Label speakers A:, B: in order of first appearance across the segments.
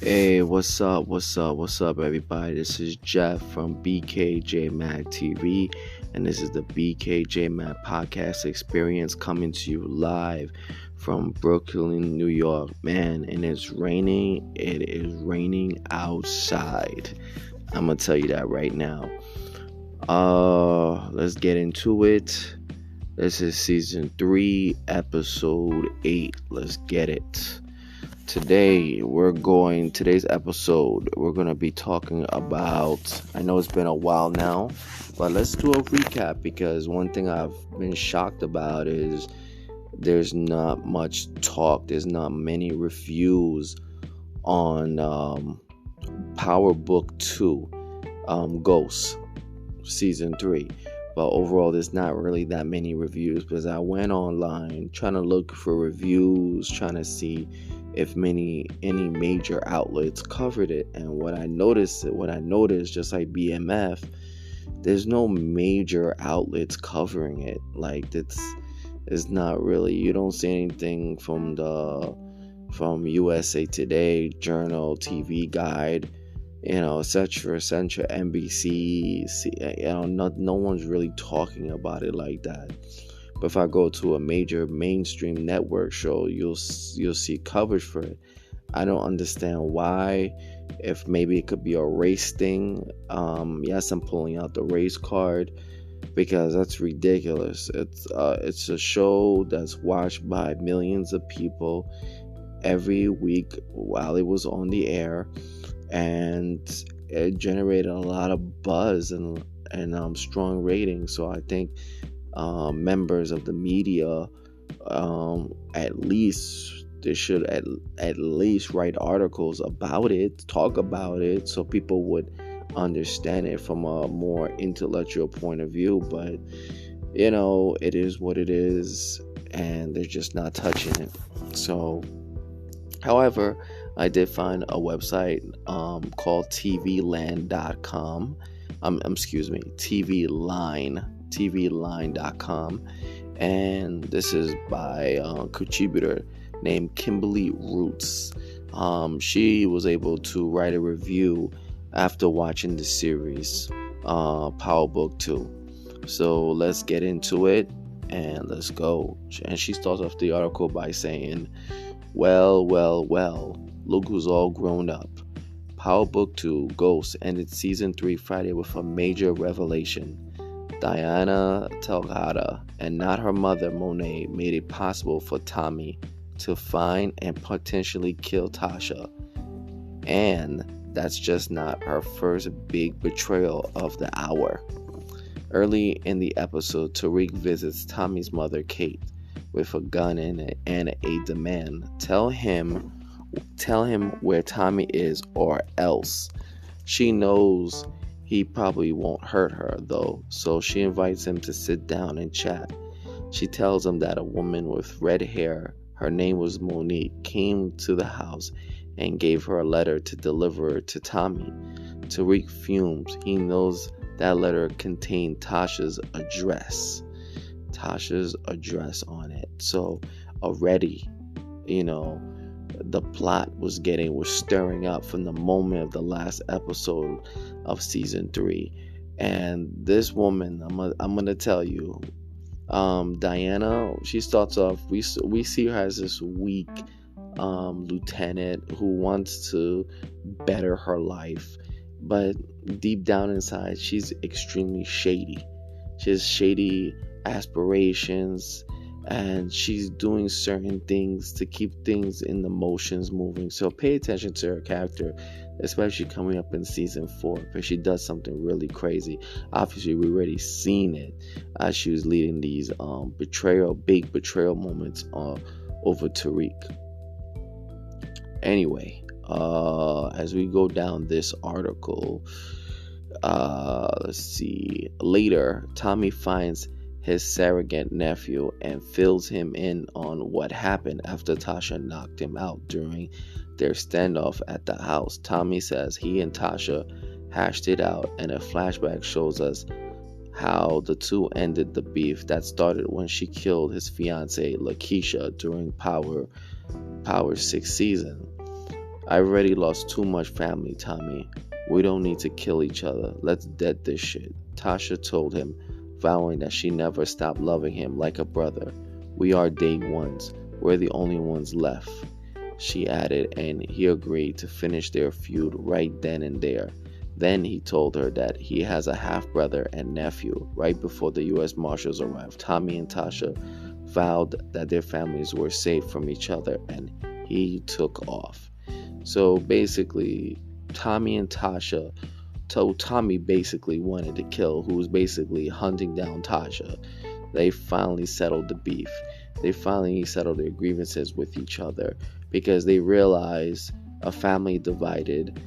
A: Hey, what's up? What's up, everybody? This is Jeff from BKJmacTV, and this is the BKJmac podcast experience coming to you live from Brooklyn, New York. Man, and it's raining. It is raining outside. I'm gonna tell you that right now. Let's get into it. This is season 3, episode 8. Let's get it. Today's episode, we're going to be talking about, I know it's been a while now, but let's do a recap, because one thing I've been shocked about is there's not much talk, there's not many reviews on Power Book 2, Ghost, Season 3. But overall, there's not really that many reviews, because I went online trying to look for reviews, trying to see if any major outlets covered it. And what I noticed, just like BMF, there's no major outlets covering it. Like, it's not really, you don't see anything from USA Today, Journal, TV Guide, etc., NBC. No one's really talking about it like that. But if I go to a major mainstream network show, you'll see coverage for it. I don't understand why. If maybe it could be a race thing. Yes, I'm pulling out the race card, because that's ridiculous. It's a show that's watched by millions of people every week while it was on the air, and it generated a lot of buzz and strong ratings. So I think members of the media, at least they should at least write articles about it, talk about it, so people would understand it from a more intellectual point of view. But it is what it is, and they're just not touching it. So, however, I did find a website called tvline.com. tvline.com, and this is by a contributor named Kimberly Roots. She was able to write a review after watching the series, Power Book 2. So let's get into it, and let's go. And she starts off the article by saying, well, look who's all grown up. Power Book 2, Ghost, ended Season 3 Friday with a major revelation. Diana Telgada, and not her mother Monet, made it possible for Tommy to find and potentially kill Tasha. And that's just not her first big betrayal of the hour. Early in the episode, Tariq visits Tommy's mother, Kate, with a gun and a demand. Tell him where Tommy is, or else. She knows he probably won't hurt her, though, so she invites him to sit down and chat. She tells him that a woman with red hair, her name was Monique, came to the house and gave her a letter to deliver to Tommy. Tariq fumes. He knows that letter contained Tasha's address on it. So already, the plot was stirring up from the moment of the last episode of season 3. And this woman, I'm gonna tell you, Diana, she starts off, we see her as this weak lieutenant who wants to better her life, but deep down inside she's extremely shady. She has shady aspirations, and she's doing certain things to keep things in the motions moving. So pay attention to her character, especially coming up in season 4, because she does something really crazy. Obviously, we already seen it as she was leading these big betrayal moments over Tariq. Anyway, as we go down this article, let's see. Later, Tommy finds his surrogate nephew and fills him in on what happened after Tasha knocked him out during their standoff at the house. Tommy says he and Tasha hashed it out, and a flashback shows us how the two ended the beef that started when she killed his fiancée Lakeisha during Power 6 season. I already lost too much family, Tommy. We don't need to kill each other. Let's dead this shit, Tasha told him, vowing that she never stopped loving him like a brother. We are day ones. We're the only ones left, she added, and he agreed to finish their feud right then and there. Then he told her that he has a half-brother and nephew. Right before the U.S. Marshals arrived, Tommy and Tasha vowed that their families were safe from each other, and he took off. So basically, Tommy and Tasha told Tommy basically wanted to kill, who was basically hunting down Tasha. They finally settled the beef. They finally settled their grievances with each other because they realized a family divided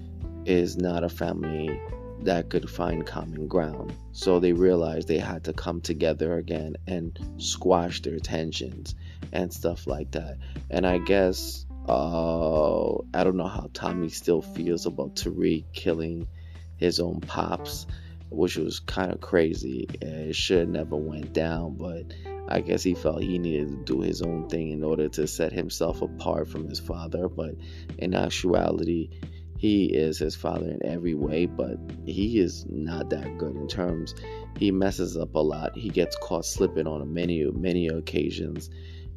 A: is not a family that could find common ground. So they realized they had to come together again and squash their tensions and stuff like that. And I guess I don't know how Tommy still feels about Tariq killing his own pops, which was kind of crazy. It should have never went down, but I guess he felt he needed to do his own thing in order to set himself apart from his father. But in actuality, he is his father in every way, but he is not that good in terms. He messes up a lot. He gets caught slipping on many occasions,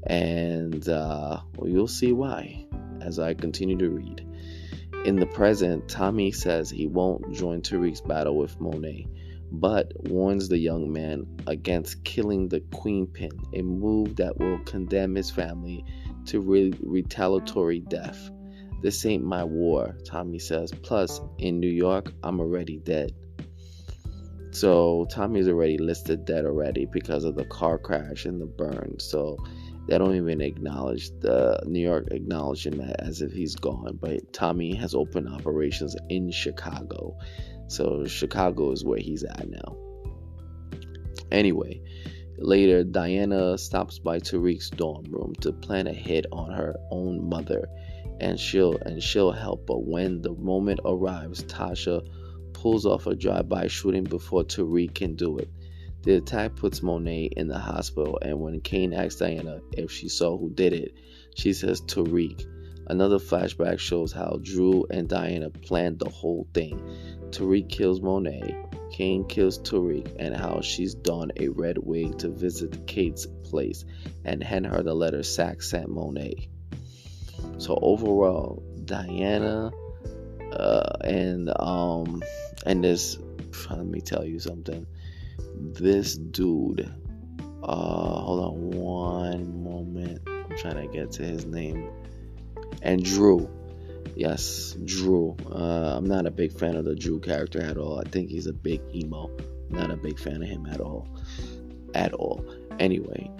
A: and you'll see why as I continue to read. In the present, Tommy says he won't join Tariq's battle with Monet, but warns the young man against killing the queen pin, a move that will condemn his family to retaliatory death. This ain't my war, Tommy says. Plus, in New York, I'm already dead. So Tommy's already listed dead already because of the car crash and the burn. So they don't even acknowledge the New York acknowledge him as if he's gone. But Tommy has opened operations in Chicago. So Chicago is where he's at now. Anyway, later Diana stops by Tariq's dorm room to plan a hit on her own mother, and she'll help. But when the moment arrives, Tasha pulls off a drive-by shooting before Tariq can do it. The attack puts Monet in the hospital, and when Kane asks Diana if she saw who did it, she says Tariq. Another flashback shows how Drew and Diana planned the whole thing. Tariq kills Monet, Kane kills Tariq, and how she's donned a red wig to visit Kate's place and hand her the letter Sack sent Monet. So overall, Diana and this, let me tell you something. This dude, hold on one moment. I'm trying to get to his name. And Drew. Yes, Drew. I'm not a big fan of the Drew character at all. I think he's a big emo. Not a big fan of him at all. Anyway,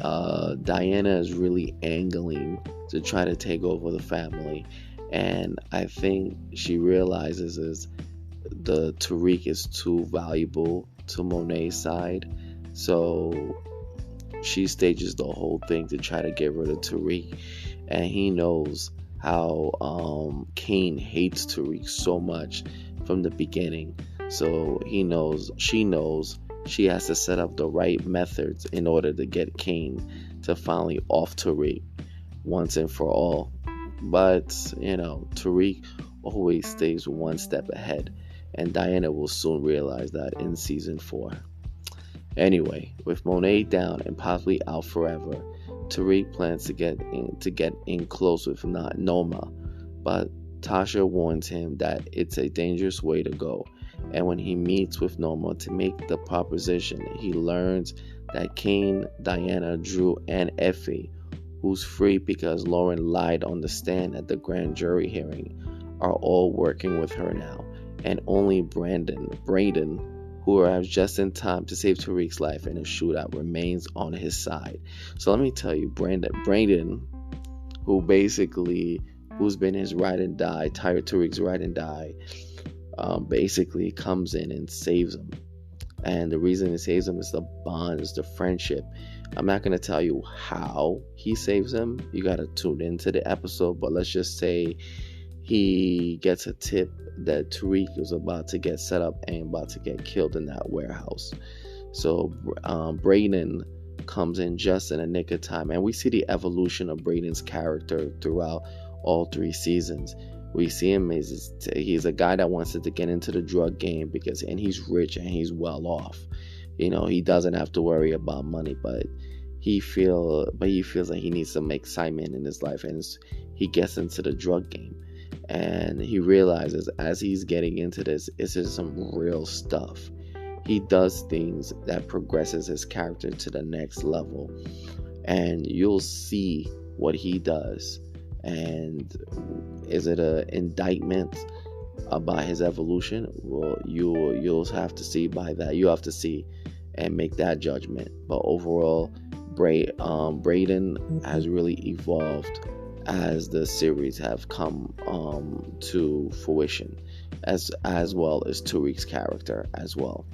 A: Diana is really angling to try to take over the family, and I think she realizes is the Tariq is too valuable to Monet's side, so she stages the whole thing to try to get rid of Tariq. And he knows how Kane hates Tariq so much from the beginning, so she knows she has to set up the right methods in order to get Kane to finally off Tariq once and for all. But Tariq always stays one step ahead, and Diana will soon realize that in season 4. Anyway, with Monet down and possibly out forever, Tariq plans to get in close with Noma, but Tasha warns him that it's a dangerous way to go. And when he meets with Noma to make the proposition, he learns that Kane, Diana, Drew, and Effie, who's free because Lauren lied on the stand at the grand jury hearing, are all working with her now. And only Brayden, who arrives just in time to save Tariq's life in a shootout, remains on his side. So let me tell you, Brayden, who's been his ride and die, Tariq's ride and die, basically comes in and saves him. And the reason he saves him is the bond, is the friendship. I'm not going to tell you how he saves him. You got to tune into the episode, but let's just say he gets a tip that Tariq was about to get set up and about to get killed in that warehouse. So Brayden comes in just in a nick of time, and we see the evolution of Brayden's character throughout all 3 seasons. We see him as he's a guy that wants to get into the drug game and he's rich and he's well off. He doesn't have to worry about money, but he feels like he needs some excitement in his life, and he gets into the drug game, and he realizes as he's getting into this is some real stuff. He does things that progresses his character to the next level, and you'll see what he does. And is it an indictment about his evolution? Well, you'll have to see by that. You have to see and make that judgment. But overall, Brayden has really evolved as the series have come to fruition, as well as Tariq's character as well.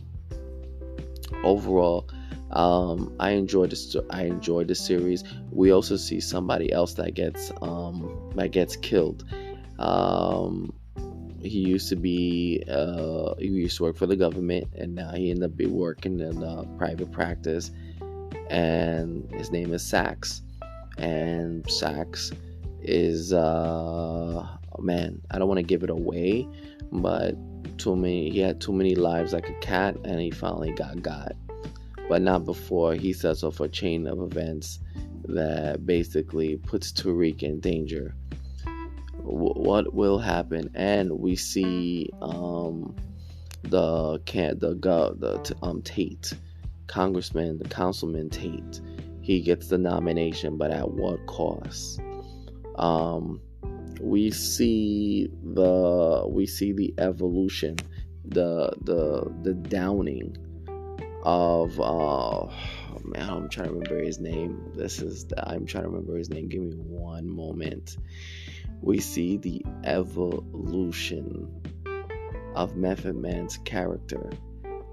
A: Overall, I enjoyed the series. We also see somebody else that gets killed. He used to work for the government, and now he ended up working in private practice. And his name is Sax. And Sax is man, I don't want to give it away, but he had too many lives like a cat, and he finally got. But not before he sets off a chain of events that basically puts Tariq in danger. What will happen? And we see Tate, Councilman Tate. He gets the nomination, but at what cost? We see the evolution, the downing of man, I'm trying to remember his name. I'm trying to remember his name. Give me one moment. We see the evolution of Method Man's character,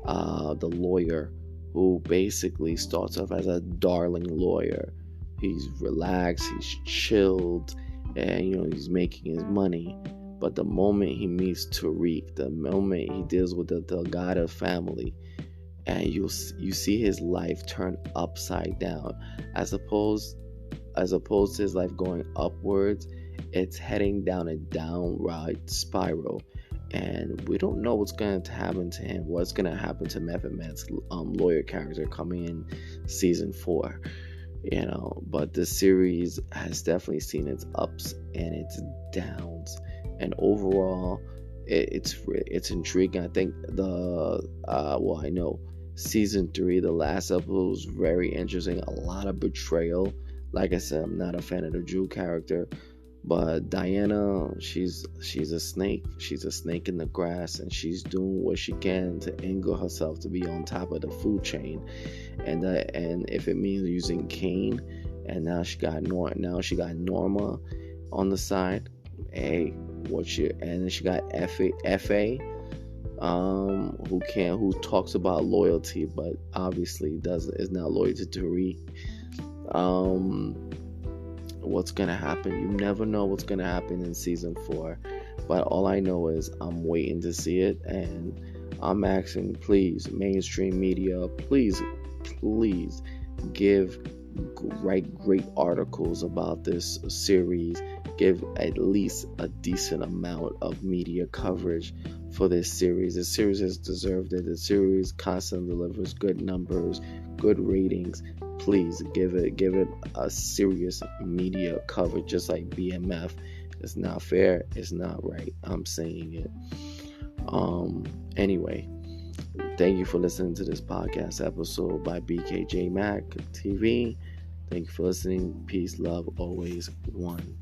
A: the lawyer, who basically starts off as a darling lawyer. He's relaxed, he's chilled, and he's making his money. But the moment he meets Tariq, the moment he deals with the Delgado family, and you see his life turn upside down. As opposed to his life going upwards, it's heading down a downright spiral. And we don't know what's going to happen to him. What's going to happen to Method Man's lawyer character coming in season 4. But the series has definitely seen its ups and its downs. And overall, it's intriguing. I think I know season 3, the last episode was very interesting. A lot of betrayal. Like I said, I'm not a fan of the Drew character, but Diana, she's a snake. She's a snake in the grass, and she's doing what she can to angle herself to be on top of the food chain. And if it means using Kane, and now she got Norma on the side. Hey, and then she got Fa. Who talks about loyalty, but obviously is not loyal to Tariq. What's gonna happen? You never know what's gonna happen in season 4, but all I know is I'm waiting to see it, and I'm asking, please, mainstream media, please write great articles about this series. Give at least a decent amount of media coverage for this series. The series has deserved it. The series constantly delivers good numbers, good ratings. Please give it a serious media coverage, just like BMF. It's not fair. It's not right. I'm saying it. Anyway, thank you for listening to this podcast episode by BKJmacTV. Thank you for listening. Peace, love, always one.